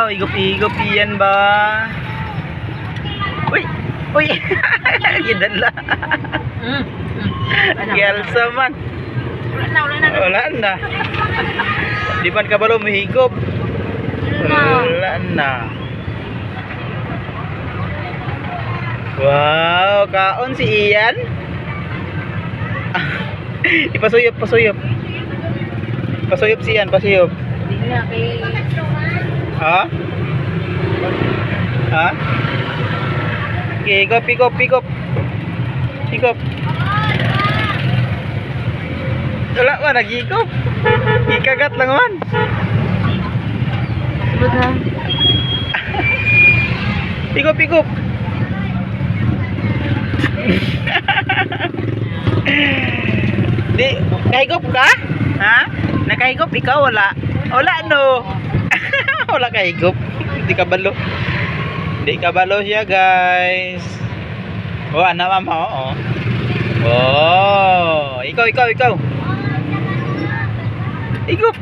Higop-higop yan ba? Uy! Uy! Gidala. Gelsa man. Wala na. Di man ka ba lumihigop? Wala na. Wow, kaon si Ian. Ipasuyop, pasuyop. Pasuyop si Ian, pasuyop. Hindi nga kay... Ha? Ha? Okay, higop, higop, higop. Higop. Wala ba, naghigop? Ikagat lang man. Sabot ha? Higop, higop. Di, kahigop ka? Ha? Nakahigop ikaw, wala? Wala no. Wala kahigop. Di kabalo. Di kabalo siya, guys. Oh, ana mama, oo. Oh, ikaw. Higop.